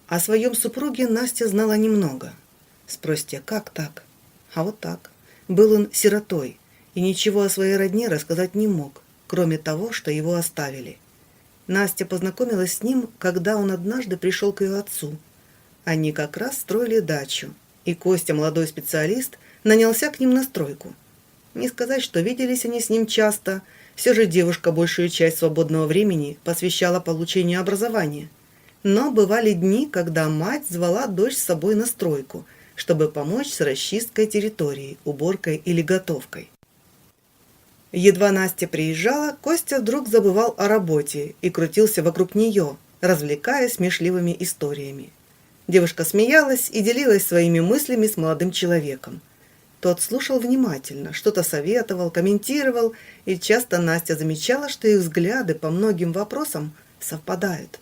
О своем супруге Настя знала немного. Спросите, как так? А вот так. Был он сиротой и ничего о своей родне рассказать не мог, кроме того, что его оставили. Настя познакомилась с ним, когда он однажды пришел к ее отцу. Они как раз строили дачу, и Костя, молодой специалист, нанялся к ним на стройку. Не сказать, что виделись они с ним часто, все же девушка большую часть свободного времени посвящала получению образования. Но бывали дни, когда мать звала дочь с собой на стройку, чтобы помочь с расчисткой территории, уборкой или готовкой. Едва Настя приезжала, Костя вдруг забывал о работе и крутился вокруг нее, развлекая смешливыми историями. Девушка смеялась и делилась своими мыслями с молодым человеком. Тот слушал внимательно, что-то советовал, комментировал, и часто Настя замечала, что их взгляды по многим вопросам совпадают.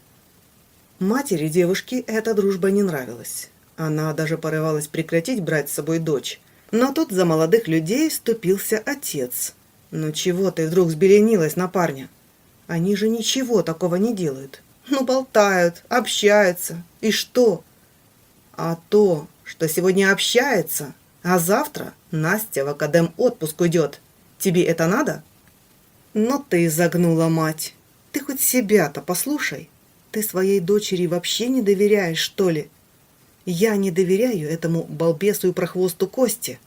Матери девушки эта дружба не нравилась. Она даже порывалась прекратить брать с собой дочь. Но тут за молодых людей вступился отец. «Ну чего ты вдруг взбеленилась на парня? Они же ничего такого не делают. Ну болтают, общаются. И что? А то, что сегодня общается, а завтра Настя в академ отпуск уйдет. Тебе это надо?» «Но ты загнула, мать. Ты хоть себя-то послушай. Ты своей дочери вообще не доверяешь, что ли? Я не доверяю этому балбесу и прохвосту Косте».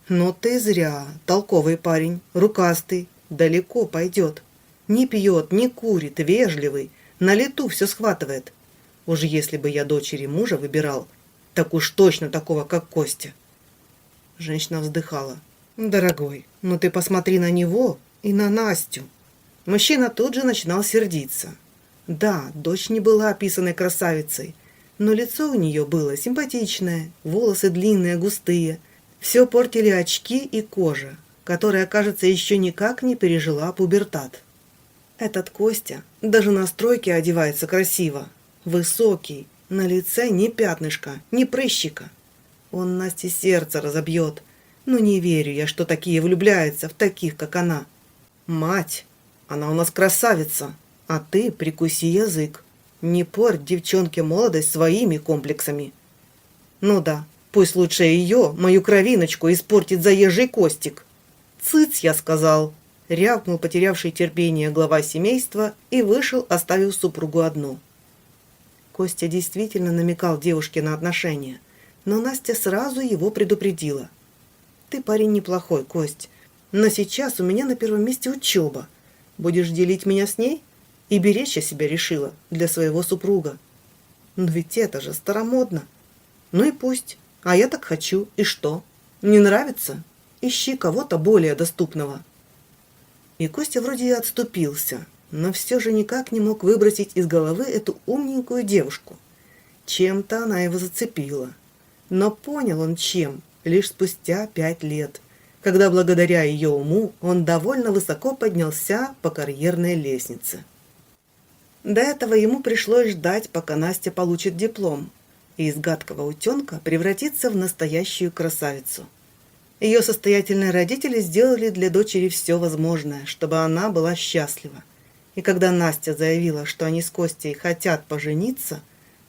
«Но ты зря. Толковый парень, рукастый, далеко пойдет. Не пьет, не курит, вежливый, на лету все схватывает. Уж если бы я дочери мужа выбирал, так уж точно такого, как Костя». Женщина вздыхала. «Дорогой, ну ты посмотри на него и на Настю». Мужчина тут же начинал сердиться. Да, дочь не была описанной красавицей, но лицо у нее было симпатичное, волосы длинные, густые. Все портили очки и кожа, которая, кажется, еще никак не пережила пубертат. Этот Костя даже на стройке одевается красиво. Высокий, на лице ни пятнышка, ни прыщика. Он Насте сердце разобьет. Ну не верю я, что такие влюбляются в таких, как она. Мать, она у нас красавица, а ты прикуси язык. Не порть девчонке молодость своими комплексами. Ну да, пусть лучше ее, мою кровиночку, испортит заезжий Костик. «Цыц, я сказал!» — рявкнул потерявший терпение глава семейства и вышел, оставив супругу одну. Костя действительно намекал девушке на отношения, но Настя сразу его предупредила. «Ты парень неплохой, Кость, но сейчас у меня на первом месте учеба. Будешь делить меня с ней? И беречь я себя решила для своего супруга. Но ведь это же старомодно. Ну и пусть. А я так хочу. И что? Не нравится? Ищи кого-то более доступного». И Костя вроде и отступился, но все же никак не мог выбросить из головы эту умненькую девушку. Чем-то она его зацепила. Но понял он чем лишь спустя 5 лет, когда благодаря ее уму он довольно высоко поднялся по карьерной лестнице. До этого ему пришлось ждать, пока Настя получит диплом, и из гадкого утенка превратится в настоящую красавицу. Ее состоятельные родители сделали для дочери все возможное, чтобы она была счастлива. И когда Настя заявила, что они с Костей хотят пожениться,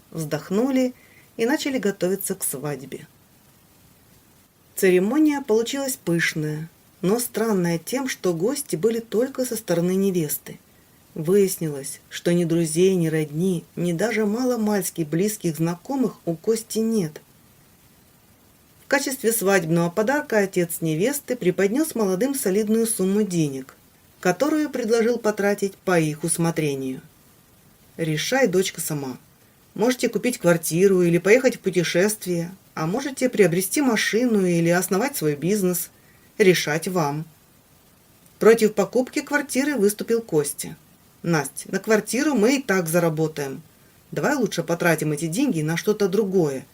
вздохнули и начали готовиться к свадьбе. Церемония получилась пышная, но странная тем, что гости были только со стороны невесты. Выяснилось, что ни друзей, ни родни, ни даже мало-мальски близких знакомых у Кости нет. В качестве свадебного подарка отец невесты преподнес молодым солидную сумму денег, которую предложил потратить по их усмотрению. «Решай, дочка, сама. Можете купить квартиру или поехать в путешествие, а можете приобрести машину или основать свой бизнес. Решать вам». Против покупки квартиры выступил Костя. «Насть, на квартиру мы и так заработаем. Давай лучше потратим эти деньги на что-то другое.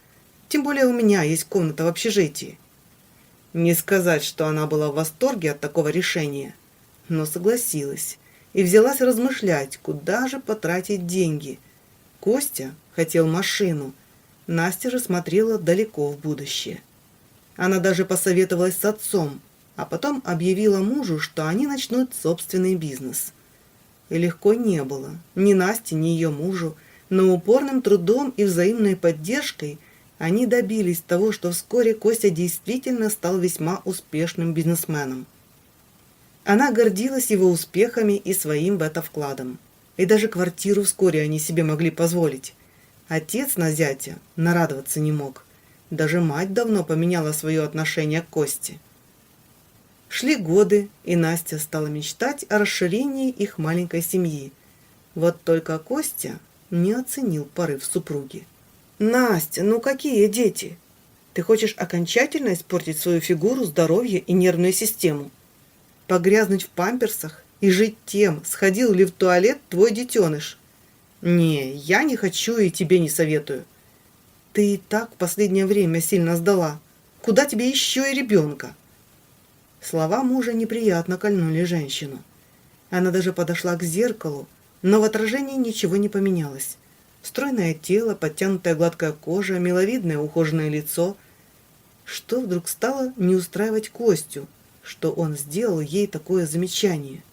Тем более у меня есть комната в общежитии». Не сказать, что она была в восторге от такого решения, но согласилась и взялась размышлять, куда же потратить деньги. Костя хотел машину, Настя же смотрела далеко в будущее. Она даже посоветовалась с отцом, а потом объявила мужу, что они начнут собственный бизнес. И легко не было ни Насте, ни ее мужу, Но упорным трудом и взаимной поддержкой они добились того, что вскоре Костя действительно стал весьма успешным бизнесменом. Она гордилась его успехами и своим в это вкладом. И даже квартиру вскоре они себе могли позволить. Отец на зятя нарадоваться не мог. Даже мать давно поменяла свое отношение к Косте. Шли годы, и Настя стала мечтать о расширении их маленькой семьи. Вот только Костя не оценил порыв супруги. «Настя, ну какие дети? Ты хочешь окончательно испортить свою фигуру, здоровье и нервную систему? Погрязнуть в памперсах и жить тем, сходил ли в туалет твой детеныш? Не, я не хочу и тебе не советую. Ты и так в последнее время сильно сдала. Куда тебе еще и ребенка?» Слова мужа неприятно кольнули женщину. Она даже подошла к зеркалу, но в отражении ничего не поменялось. Стройное тело, подтянутая гладкая кожа, миловидное ухоженное лицо. Что вдруг стало не устраивать Костю, что он сделал ей такое замечание?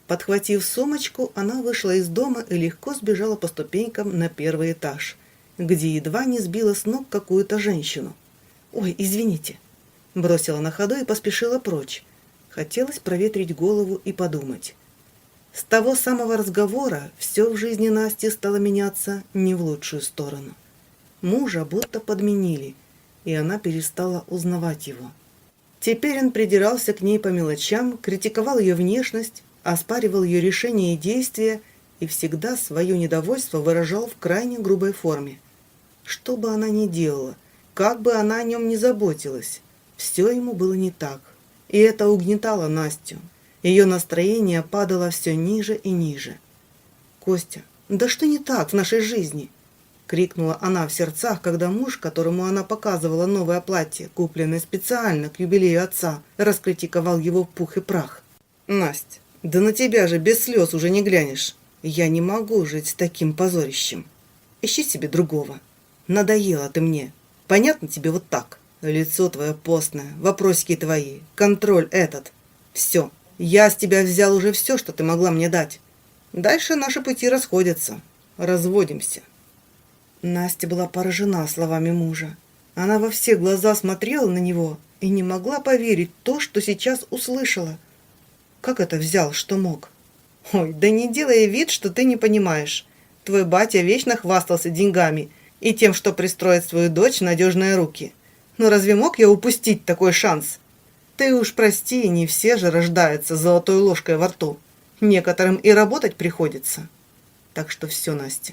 Подхватив сумочку, она вышла из дома и легко сбежала по ступенькам на первый этаж, где едва не сбила с ног какую-то женщину. «Ой, извините», — бросила на ходу и поспешила прочь. Хотелось проветрить голову и подумать. С того самого разговора все в жизни Насти стало меняться не в лучшую сторону. Мужа будто подменили, и она перестала узнавать его. Теперь он придирался к ней по мелочам, критиковал ее внешность, оспаривал ее решения и действия и всегда свое недовольство выражал в крайне грубой форме. Что бы она ни делала, как бы она о нем ни заботилась, все ему было не так, и это угнетало Настю. Ее настроение падало все ниже и ниже. «Костя, да что не так в нашей жизни?» — крикнула она в сердцах, когда муж, которому она показывала новое платье, купленное специально к юбилею отца, раскритиковал его в пух и прах. «Насть, да на тебя же без слез уже не глянешь. Я не могу жить с таким позорищем. Ищи себе другого. Надоела ты мне. Понятно тебе вот так? Лицо твое постное, вопросики твои, контроль этот. Все. Я с тебя взял уже все, что ты могла мне дать. Дальше наши пути расходятся. Разводимся». Настя была поражена словами мужа. Она во все глаза смотрела на него и не могла поверить в то, что сейчас услышала. Как это взял, что мог? «Ой, да не делай вид, что ты не понимаешь. Твой батя вечно хвастался деньгами и тем, что пристроит свою дочь в надежные руки. Но разве мог я упустить такой шанс? Ты уж прости, не все же рождаются с золотой ложкой во рту. Некоторым и работать приходится. Так что все, Настя,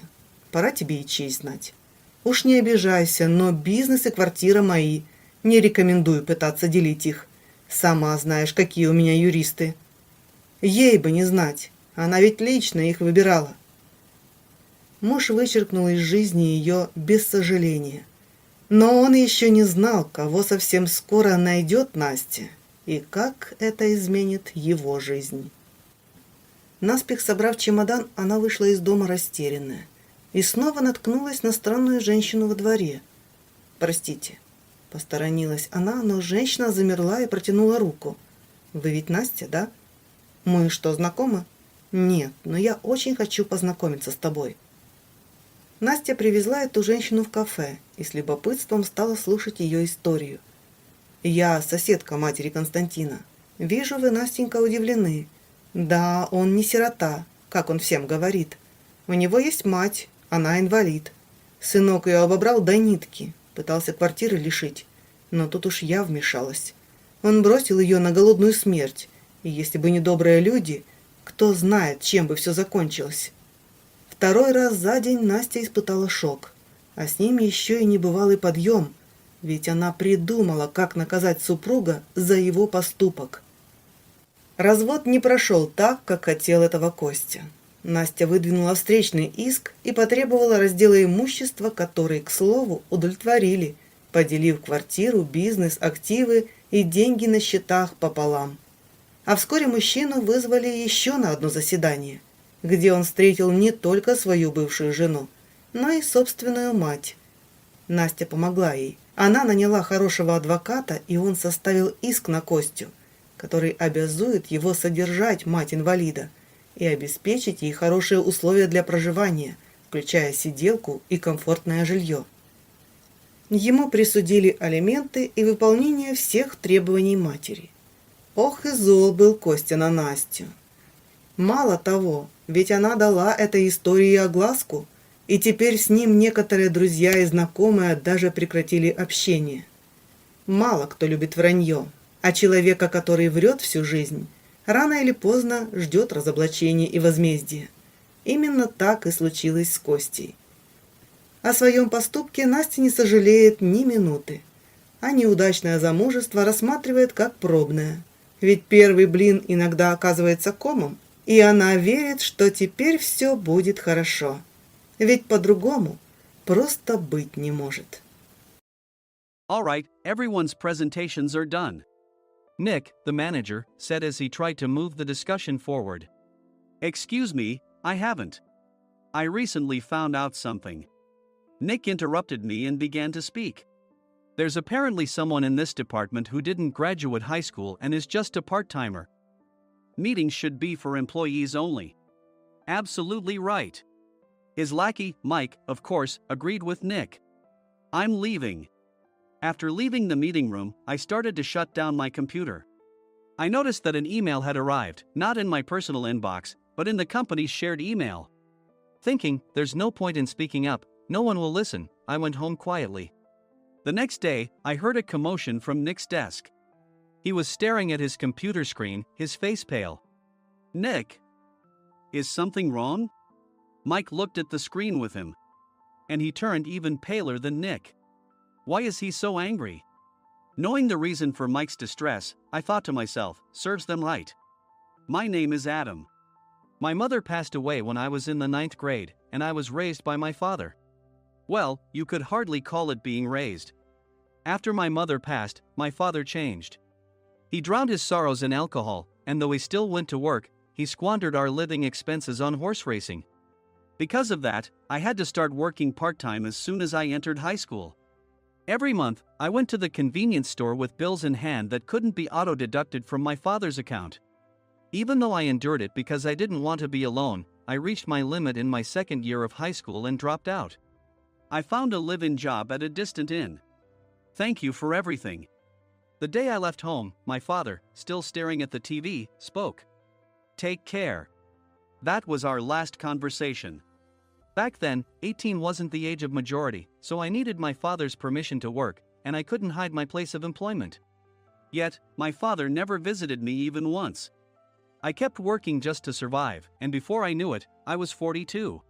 пора тебе и честь знать. Уж не обижайся, но бизнес и квартира мои. Не рекомендую пытаться делить их. Сама знаешь, какие у меня юристы. Ей бы не знать, она ведь лично их выбирала». Муж вычеркнул из жизни ее без сожаления. Но он еще не знал, кого совсем скоро найдет Настя, и как это изменит его жизнь. Наспех собрав чемодан, она вышла из дома растерянная и снова наткнулась на странную женщину во дворе. «Простите», — посторонилась она, но женщина замерла и протянула руку. «Вы ведь Настя, да? Мы что, знакомы?» «Нет, но я очень хочу познакомиться с тобой». Настя привезла эту женщину в кафе и с любопытством стала слушать ее историю. «Я соседка матери Константина. Вижу, вы, Настенька, удивлены. Да, он не сирота, как он всем говорит. У него есть мать, она инвалид. Сынок ее обобрал до нитки, пытался квартиры лишить. Но тут уж я вмешалась. Он бросил ее на голодную смерть, и если бы не добрые люди, кто знает, чем бы все закончилось». Второй раз за день Настя испытала шок, а с ним еще и небывалый подъем, ведь она придумала, как наказать супруга за его поступок. Развод не прошел так, как хотел этого Костя. Настя выдвинула встречный иск и потребовала раздела имущества, который, к слову, удовлетворили, поделив квартиру, бизнес, активы и деньги на счетах пополам. А вскоре мужчину вызвали еще на одно заседание, где он встретил не только свою бывшую жену, но и собственную мать. Настя помогла ей. Она наняла хорошего адвоката, и он составил иск на Костю, который обязует его содержать мать инвалида и обеспечить ей хорошие условия для проживания, включая сиделку и комфортное жилье. Ему присудили алименты и выполнение всех требований матери. Ох и зол был Костя на Настю. Мало того, ведь она дала этой истории огласку, и теперь с ним некоторые друзья и знакомые даже прекратили общение. Мало кто любит вранье, а человека, который врет всю жизнь, рано или поздно ждет разоблачения и возмездия. Именно так и случилось с Костей. О своем поступке Настя не сожалеет ни минуты, а неудачное замужество рассматривает как пробное. Ведь первый блин иногда оказывается комом, и она верит, что теперь все будет хорошо. Ведь по-другому просто быть не может. All right, everyone's presentations are done. Nick, the manager, said as he tried to move the discussion forward. Excuse me, I haven't. I recently found out something. Nick interrupted me and began to speak. There's apparently someone in this department who didn't graduate high school and is just a part-timer. Meetings should be for employees only. Absolutely right. His lackey, Mike, of course, agreed with Nick. I'm leaving. After leaving the meeting room, I started to shut down my computer. I noticed that an email had arrived, not in my personal inbox, but in the company's shared email. Thinking, there's no point in speaking up, no one will listen, I went home quietly. The next day, I heard a commotion from Nick's desk. He was staring at his computer screen, his face pale. Nick? Is something wrong? Mike looked at the screen with him. And he turned even paler than Nick. Why is he so angry? Knowing the reason for Mike's distress, I thought to myself, serves them right. My name is Adam. My mother passed away when I was in the 9th grade, and I was raised by my father. Well, you could hardly call it being raised. After my mother passed, my father changed. He drowned his sorrows in alcohol, and though he still went to work, he squandered our living expenses on horse racing. Because of that, I had to start working part-time as soon as I entered high school. Every month, I went to the convenience store with bills in hand that couldn't be auto-deducted from my father's account. Even though I endured it because I didn't want to be alone, I reached my limit in my second year of high school and dropped out. I found a live-in job at a distant inn. Thank you for everything. The day I left home, my father, still staring at the TV, spoke. Take care. That was our last conversation. Back then, 18 wasn't the age of majority, so I needed my father's permission to work, and I couldn't hide my place of employment. Yet, my father never visited me even once. I kept working just to survive, and before I knew it, I was 42.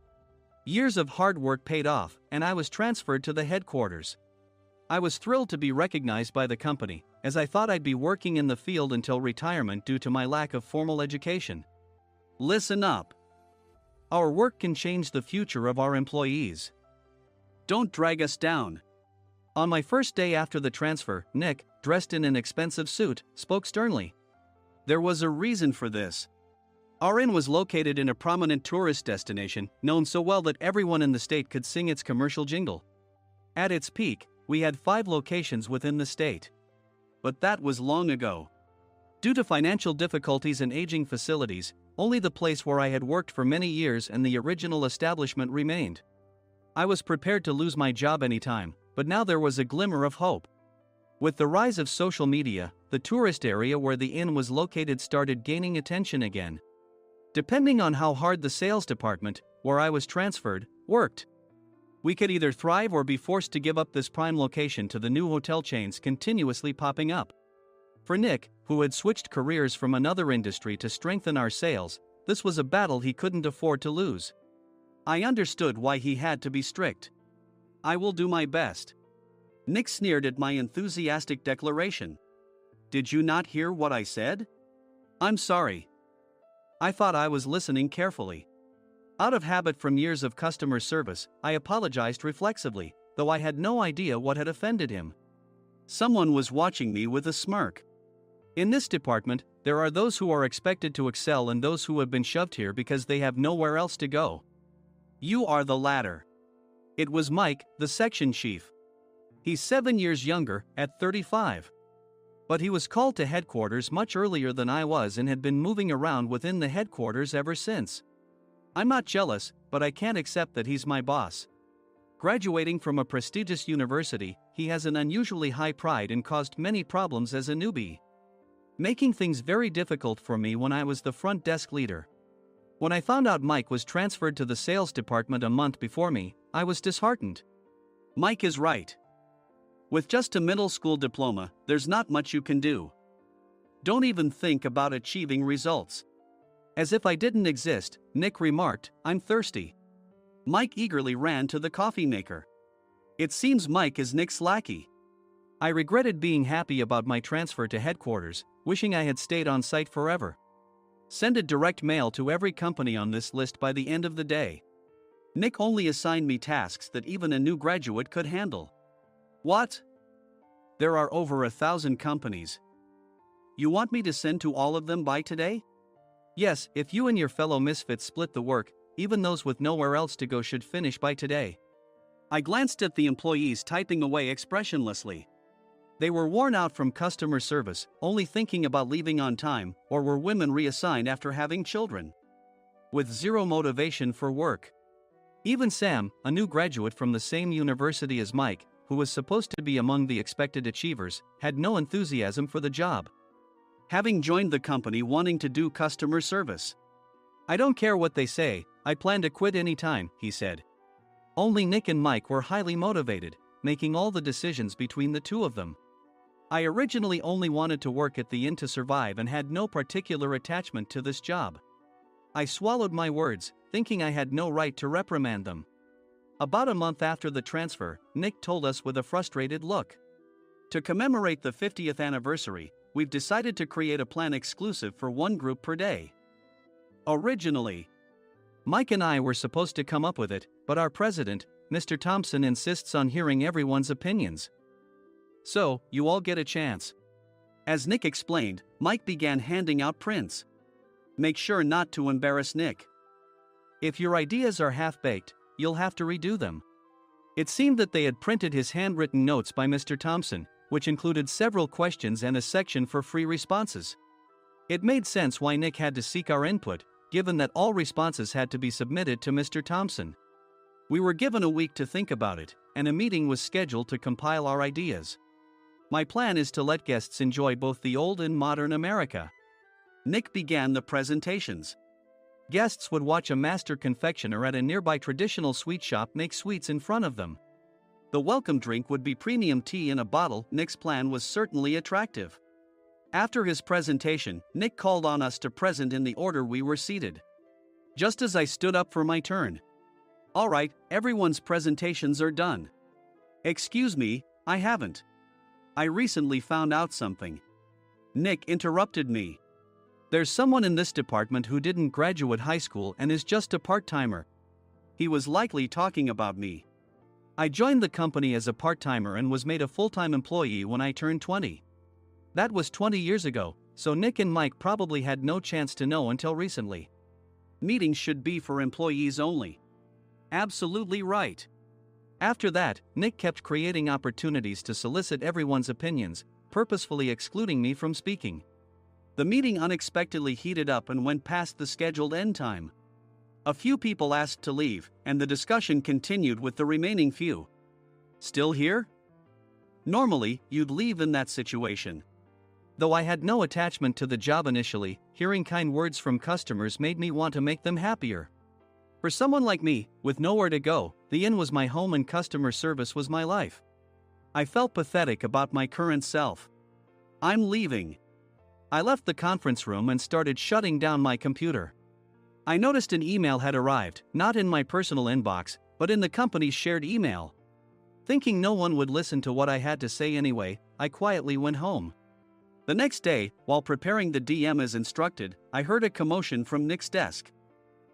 Years of hard work paid off, and I was transferred to the headquarters. I was thrilled to be recognized by the company, as I thought I'd be working in the field until retirement due to my lack of formal education. Listen up. Our work can change the future of our employees. Don't drag us down. On my first day after the transfer, Nick, dressed in an expensive suit, spoke sternly. There was a reason for this. Our inn was located in a prominent tourist destination, known so well that everyone in the state could sing its commercial jingle. At its peak, we had 5 locations within the state. But that was long ago. Due to financial difficulties and aging facilities, only the place where I had worked for many years and the original establishment remained. I was prepared to lose my job anytime, but now there was a glimmer of hope. With the rise of social media, the tourist area where the inn was located started gaining attention again. Depending on how hard the sales department, where I was transferred, worked, we could either thrive or be forced to give up this prime location to the new hotel chains continuously popping up. For Nick, who had switched careers from another industry to strengthen our sales, this was a battle he couldn't afford to lose. I understood why he had to be strict. I will do my best. Nick sneered at my enthusiastic declaration. Did you not hear what I said? I'm sorry. I thought I was listening carefully. Out of habit from years of customer service, I apologized reflexively, though I had no idea what had offended him. Someone was watching me with a smirk. In this department, there are those who are expected to excel and those who have been shoved here because they have nowhere else to go. You are the latter. It was Mike, the section chief. He's 7 years younger, at 35. But he was called to headquarters much earlier than I was and had been moving around within the headquarters ever since. I'm not jealous, but I can't accept that he's my boss. Graduating from a prestigious university, he has an unusually high pride and caused many problems as a newbie, making things very difficult for me when I was the front desk leader. When I found out Mike was transferred to the sales department a month before me, I was disheartened. Mike is right. With just a middle school diploma, there's not much you can do. Don't even think about achieving results. As if I didn't exist, Nick remarked, I'm thirsty. Mike eagerly ran to the coffee maker. It seems Mike is Nick's lackey. I regretted being happy about my transfer to headquarters, wishing I had stayed on site forever. Send a direct mail to every company on this list by the end of the day. Nick only assigned me tasks that even a new graduate could handle. What? There are over 1,000 companies. You want me to send to all of them by today? Yes, if you and your fellow misfits split the work, even those with nowhere else to go should finish by today. I glanced at the employees typing away expressionlessly. They were worn out from customer service, only thinking about leaving on time, or were women reassigned after having children, with zero motivation for work. Even Sam, a new graduate from the same university as Mike, who was supposed to be among the expected achievers, had no enthusiasm for the job, having joined the company wanting to do customer service. I don't care what they say, I plan to quit anytime, he said. Only Nick and Mike were highly motivated, making all the decisions between the two of them. I originally only wanted to work at the inn to survive and had no particular attachment to this job. I swallowed my words, thinking I had no right to reprimand them. About a month after the transfer, Nick told us with a frustrated look. To commemorate the 50th anniversary, we've decided to create a plan exclusive for one group per day. Originally, Mike and I were supposed to come up with it, but our president, Mr. Thompson, insists on hearing everyone's opinions. So, you all get a chance. As Nick explained, Mike began handing out prints. Make sure not to embarrass Nick. If your ideas are half-baked, you'll have to redo them. It seemed that they had printed his handwritten notes by Mr. Thompson, which included several questions and a section for free responses. It made sense why Nick had to seek our input, given that all responses had to be submitted to Mr. Thompson. We were given a week to think about it, and a meeting was scheduled to compile our ideas. My plan is to let guests enjoy both the old and modern America. Nick began the presentations. Guests would watch a master confectioner at a nearby traditional sweet shop make sweets in front of them. The welcome drink would be premium tea in a bottle. Nick's plan was certainly attractive. After his presentation, Nick called on us to present in the order we were seated. Just as I stood up for my turn. All right, everyone's presentations are done. Excuse me, I haven't. I recently found out something. Nick interrupted me. There's someone in this department who didn't graduate high school and is just a part-timer. He was likely talking about me. I joined the company as a part-timer and was made a full-time employee when I turned 20. That was 20 years ago, so Nick and Mike probably had no chance to know until recently. Meetings should be for employees only. Absolutely right. After that, Nick kept creating opportunities to solicit everyone's opinions, purposefully excluding me from speaking. The meeting unexpectedly heated up and went past the scheduled end time. A few people asked to leave, and the discussion continued with the remaining few. Still here? Normally, you'd leave in that situation. Though I had no attachment to the job initially, hearing kind words from customers made me want to make them happier. For someone like me, with nowhere to go, the inn was my home and customer service was my life. I felt pathetic about my current self. I'm leaving. I left the conference room and started shutting down my computer. I noticed an email had arrived, not in my personal inbox, but in the company's shared email. Thinking no one would listen to what I had to say anyway, I quietly went home. The next day, while preparing the DM as instructed, I heard a commotion from Nick's desk.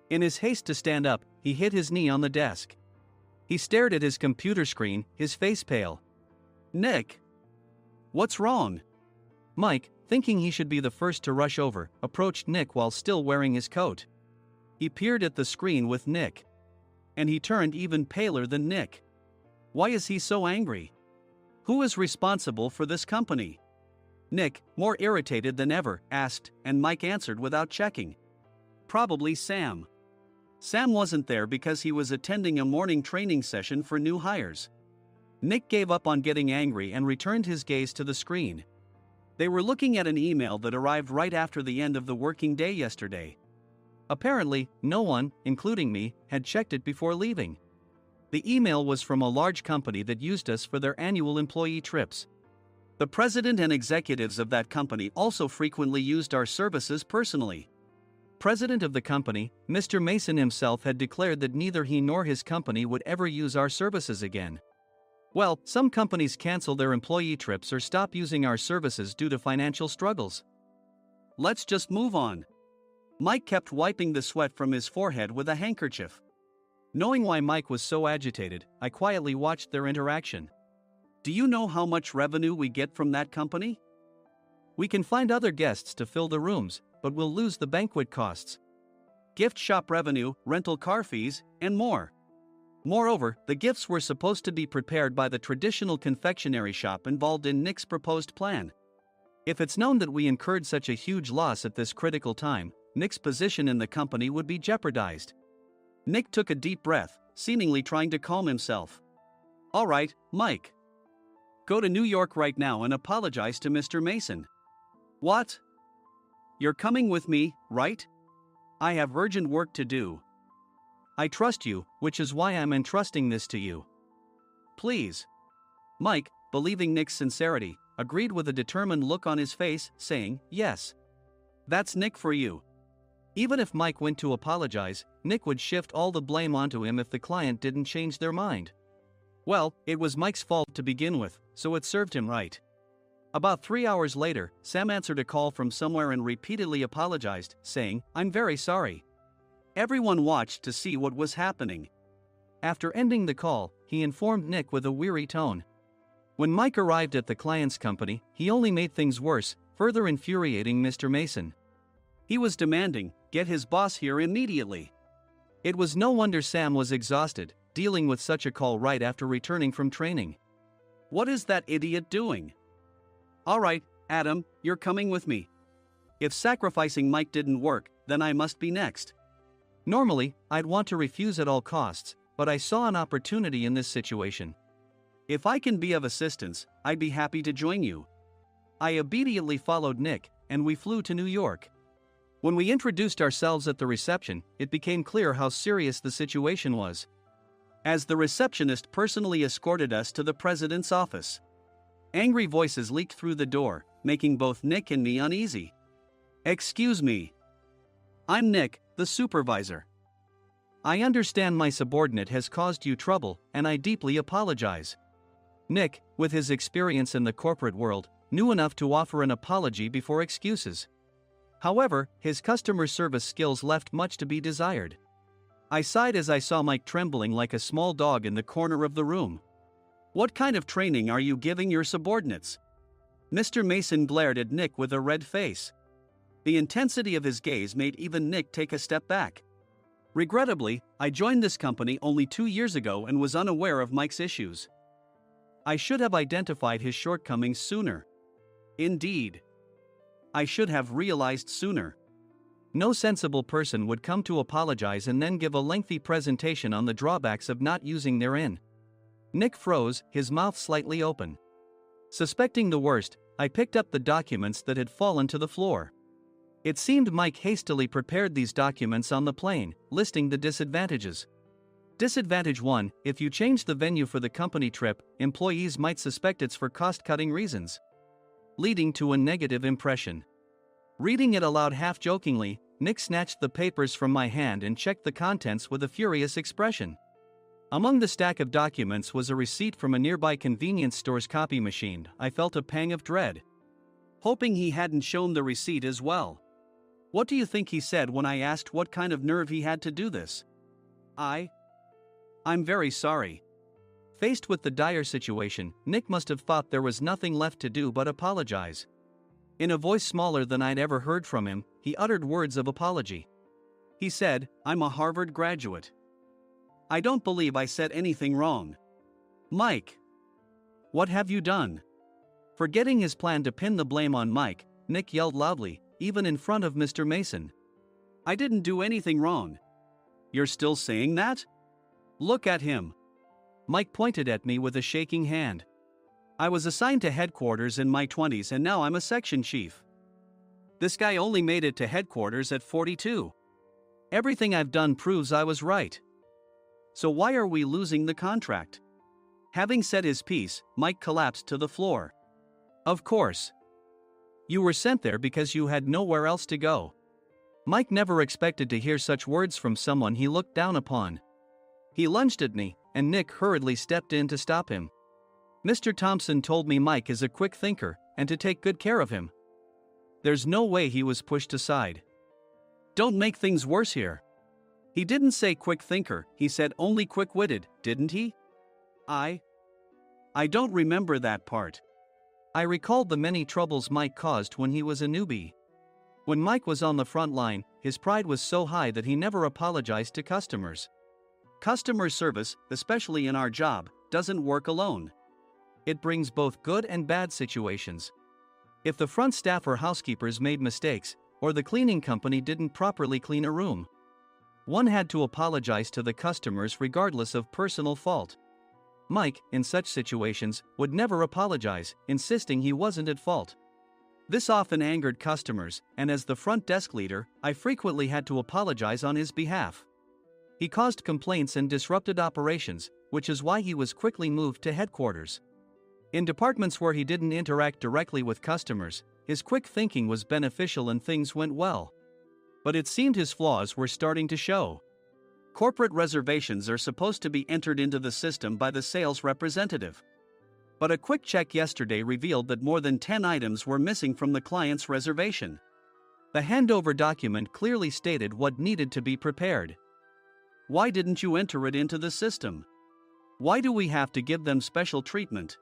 In his haste to stand up, he hit his knee on the desk. He stared at his computer screen, his face pale. Nick! What's wrong? Mike, thinking he should be the first to rush over, approached Nick while still wearing his coat. He peered at the screen with Nick. And he turned even paler than Nick. Why is he so angry? Who is responsible for this company? Nick, more irritated than ever, asked, and Mike answered without checking. Probably Sam. Sam wasn't there because he was attending a morning training session for new hires. Nick gave up on getting angry and returned his gaze to the screen. They were looking at an email that arrived right after the end of the working day yesterday. Apparently, no one, including me, had checked it before leaving. The email was from a large company that used us for their annual employee trips. The president and executives of that company also frequently used our services personally. President of the company, Mr. Mason himself, had declared that neither he nor his company would ever use our services again. Well, some companies cancel their employee trips or stop using our services due to financial struggles. Let's just move on. Mike kept wiping the sweat from his forehead with a handkerchief. Knowing why Mike was so agitated, I quietly watched their interaction. Do you know how much revenue we get from that company? We can find other guests to fill the rooms, but we'll lose the banquet costs, gift shop revenue, rental car fees, and more. Moreover, the gifts were supposed to be prepared by the traditional confectionery shop involved in Nick's proposed plan. If it's known that we incurred such a huge loss at this critical time, Nick's position in the company would be jeopardized. Nick took a deep breath, seemingly trying to calm himself. All right, Mike. Go to New York right now and apologize to Mr. Mason. What? You're coming with me, right? I have urgent work to do. I trust you, which is why I'm entrusting this to you. Please. Mike, believing Nick's sincerity, agreed with a determined look on his face, saying, yes. That's Nick for you. Even if Mike went to apologize, Nick would shift all the blame onto him if the client didn't change their mind. Well, it was Mike's fault to begin with, so it served him right. About 3 hours later, Sam answered a call from somewhere and repeatedly apologized, saying, I'm very sorry. Everyone watched to see what was happening. After ending the call, he informed Nick with a weary tone. When Mike arrived at the client's company, he only made things worse, further infuriating Mr. Mason. He was demanding, get his boss here immediately. It was no wonder Sam was exhausted, dealing with such a call right after returning from training. What is that idiot doing? All right, Adam, you're coming with me. If sacrificing Mike didn't work, then I must be next. Normally, I'd want to refuse at all costs, but I saw an opportunity in this situation. If I can be of assistance, I'd be happy to join you. I obediently followed Nick, and we flew to New York. When we introduced ourselves at the reception, it became clear how serious the situation was, as the receptionist personally escorted us to the president's office. Angry voices leaked through the door, making both Nick and me uneasy. Excuse me. I'm Nick, the supervisor. I understand my subordinate has caused you trouble, and I deeply apologize. Nick, with his experience in the corporate world, knew enough to offer an apology before excuses. However, his customer service skills left much to be desired. I sighed as I saw Mike trembling like a small dog in the corner of the room. What kind of training are you giving your subordinates? Mr. Mason glared at Nick with a red face. The intensity of his gaze made even Nick take a step back. Regrettably, I joined this company only 2 years ago and was unaware of Mike's issues. I should have identified his shortcomings sooner. Indeed. I should have realized sooner. No sensible person would come to apologize and then give a lengthy presentation on the drawbacks of not using their in. Nick froze, his mouth slightly open. Suspecting the worst, I picked up the documents that had fallen to the floor. It seemed Mike hastily prepared these documents on the plane, listing the disadvantages. Disadvantage 1: if you change the venue for the company trip, employees might suspect it's for cost-cutting reasons, leading to a negative impression. Reading it aloud half-jokingly, Nick snatched the papers from my hand and checked the contents with a furious expression. Among the stack of documents was a receipt from a nearby convenience store's copy machine. I felt a pang of dread, hoping he hadn't shown the receipt as well. What do you think he said when I asked what kind of nerve he had to do this? I'm very sorry. Faced with the dire situation, Nick must have thought there was nothing left to do but apologize. In a voice smaller than I'd ever heard from him, he uttered words of apology. He said, I'm a Harvard graduate. I don't believe I said anything wrong. Mike, what have you done? Forgetting his plan to pin the blame on Mike, Nick yelled loudly, even in front of Mr. Mason. I didn't do anything wrong. You're still saying that? Look at him. Mike pointed at me with a shaking hand. I was assigned to headquarters in my 20s and now I'm a section chief. This guy only made it to headquarters at 42. Everything I've done proves I was right. So why are we losing the contract? Having said his piece, Mike collapsed to the floor. Of course. You were sent there because you had nowhere else to go. Mike never expected to hear such words from someone he looked down upon. He lunged at me, and Nick hurriedly stepped in to stop him. Mr. Thompson told me Mike is a quick thinker, and to take good care of him. There's no way he was pushed aside. Don't make things worse here. He didn't say quick thinker, he said only quick-witted, didn't he? I don't remember that part. I recalled the many troubles Mike caused when he was a newbie. When Mike was on the front line, his pride was so high that he never apologized to customers. Customer service, especially in our job, doesn't work alone. It brings both good and bad situations. If the front staff or housekeepers made mistakes, or the cleaning company didn't properly clean a room, one had to apologize to the customers regardless of personal fault. Mike, in such situations, would never apologize, insisting he wasn't at fault. This often angered customers, and as the front desk leader, I frequently had to apologize on his behalf. He caused complaints and disrupted operations, which is why he was quickly moved to headquarters. In departments where he didn't interact directly with customers, his quick thinking was beneficial and things went well. But it seemed his flaws were starting to show. Corporate reservations are supposed to be entered into the system by the sales representative. But a quick check yesterday revealed that more than 10 items were missing from the client's reservation. The handover document clearly stated what needed to be prepared. Why didn't you enter it into the system? Why do we have to give them special treatment?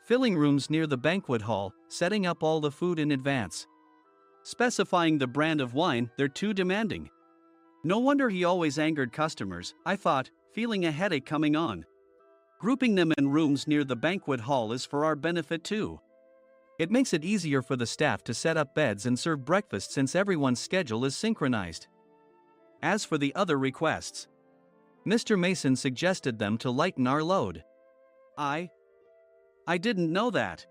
Filling rooms near the banquet hall, setting up all the food in advance. Specifying the brand of wine, they're too demanding. No wonder he always angered customers, I thought, feeling a headache coming on. Grouping them in rooms near the banquet hall is for our benefit too. It makes it easier for the staff to set up beds and serve breakfast since everyone's schedule is synchronized. As for the other requests, Mr. Mason suggested them to lighten our load. I didn't know that.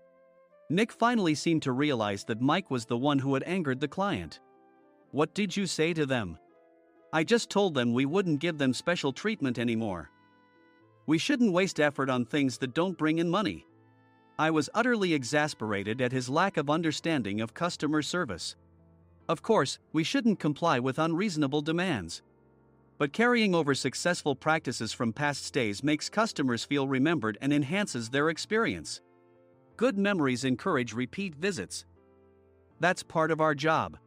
Nick finally seemed to realize that Mike was the one who had angered the client. What did you say to them? I just told them we wouldn't give them special treatment anymore. We shouldn't waste effort on things that don't bring in money. I was utterly exasperated at his lack of understanding of customer service. Of course, we shouldn't comply with unreasonable demands. But carrying over successful practices from past stays makes customers feel remembered and enhances their experience. Good memories encourage repeat visits. That's part of our job.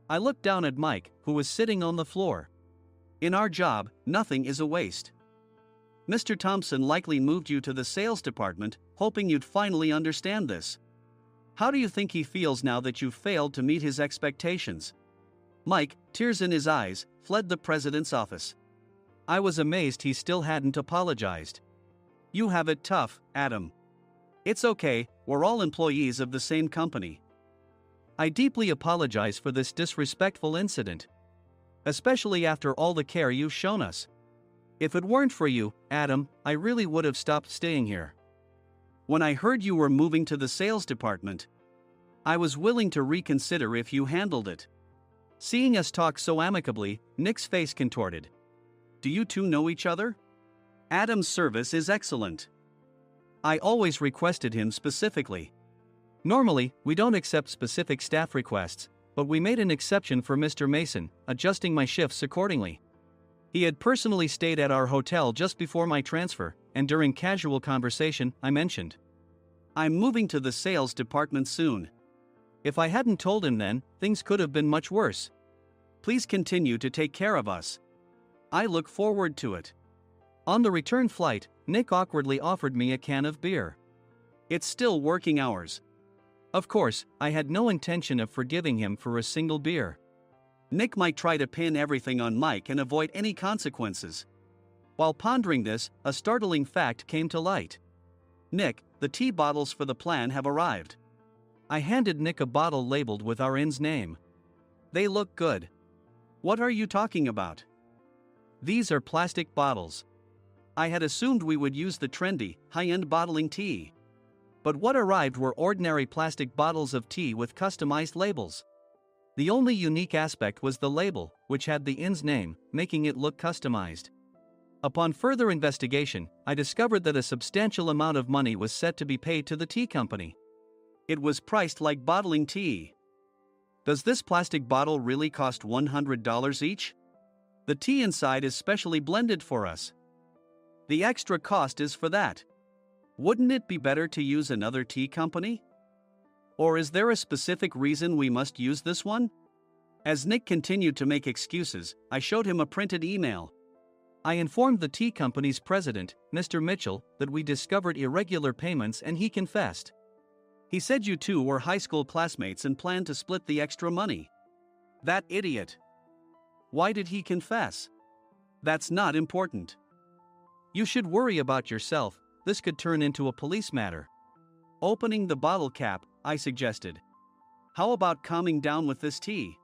I looked down at Mike, who was sitting on the floor. In our job, nothing is a waste. Mr. Thompson likely moved you to the sales department, hoping you'd finally understand this. How do you think he feels now that you've failed to meet his expectations? Mike, tears in his eyes, fled the president's office. I was amazed he still hadn't apologized. You have it tough, Adam. It's okay, we're all employees of the same company. I deeply apologize for this disrespectful incident. Especially after all the care you've shown us. If it weren't for you, Adam, I really would have stopped staying here. When I heard you were moving to the sales department, I was willing to reconsider if you handled it. Seeing us talk so amicably, Nick's face contorted. Do you two know each other? Adam's service is excellent. I always requested him specifically. Normally, we don't accept specific staff requests, but we made an exception for Mr. Mason, adjusting my shifts accordingly. He had personally stayed at our hotel just before my transfer, and during casual conversation, I mentioned, I'm moving to the sales department soon. If I hadn't told him then, things could have been much worse. Please continue to take care of us. I look forward to it. On the return flight, Nick awkwardly offered me a can of beer. It's still working hours. Of course, I had no intention of forgiving him for a single beer. Nick might try to pin everything on Mike and avoid any consequences. While pondering this, a startling fact came to light. Nick, the tea bottles for the plan have arrived. I handed Nick a bottle labeled with our inn's name. They look good. What are you talking about? These are plastic bottles. I had assumed we would use the trendy, high-end bottling tea. But what arrived were ordinary plastic bottles of tea with customized labels. The only unique aspect was the label, which had the inn's name, making it look customized. Upon further investigation, I discovered that a substantial amount of money was set to be paid to the tea company. It was priced like bottling tea. Does this plastic bottle really cost $100 each? The tea inside is specially blended for us. The extra cost is for that. Wouldn't it be better to use another tea company? Or is there a specific reason we must use this one? As Nick continued to make excuses, I showed him a printed email. I informed the tea company's president, Mr. Mitchell, that we discovered irregular payments and he confessed. He said you two were high school classmates and planned to split the extra money. That idiot. Why did he confess? That's not important. You should worry about yourself, this could turn into a police matter. Opening the bottle cap, I suggested. How about calming down with this tea?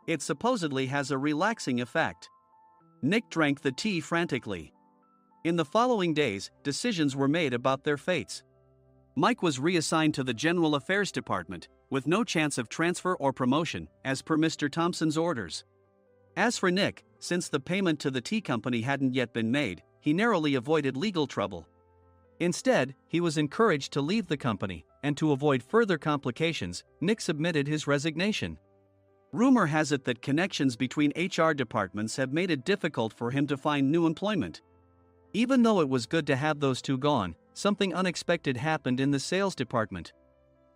It supposedly has a relaxing effect. Nick drank the tea frantically. In the following days, decisions were made about their fates. Mike was reassigned to the General Affairs Department, with no chance of transfer or promotion, as per Mr. Thompson's orders. As for Nick, since the payment to the tea company hadn't yet been made, he narrowly avoided legal trouble. Instead, he was encouraged to leave the company, and to avoid further complications, Nick submitted his resignation. Rumor has it that connections between HR departments have made it difficult for him to find new employment. Even though it was good to have those two gone, something unexpected happened in the sales department.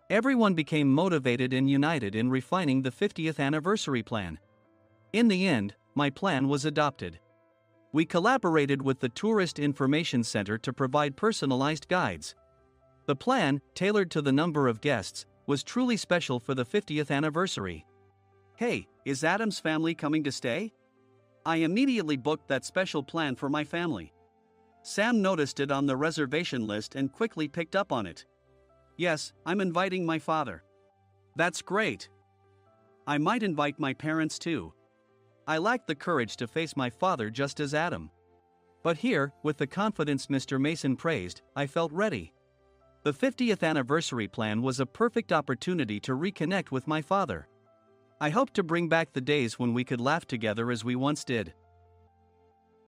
Everyone became motivated and united in refining the 50th anniversary plan. In the end, my plan was adopted. We collaborated with the Tourist Information Center to provide personalized guides. The plan, tailored to the number of guests, was truly special for the 50th anniversary. Hey, is Adam's family coming to stay? I immediately booked that special plan for my family. Sam noticed it on the reservation list and quickly picked up on it. Yes, I'm inviting my father. That's great. I might invite my parents too. I lacked the courage to face my father just as Adam. But here, with the confidence Mr. Mason praised, I felt ready. The 50th anniversary plan was a perfect opportunity to reconnect with my father. I hoped to bring back the days when we could laugh together as we once did.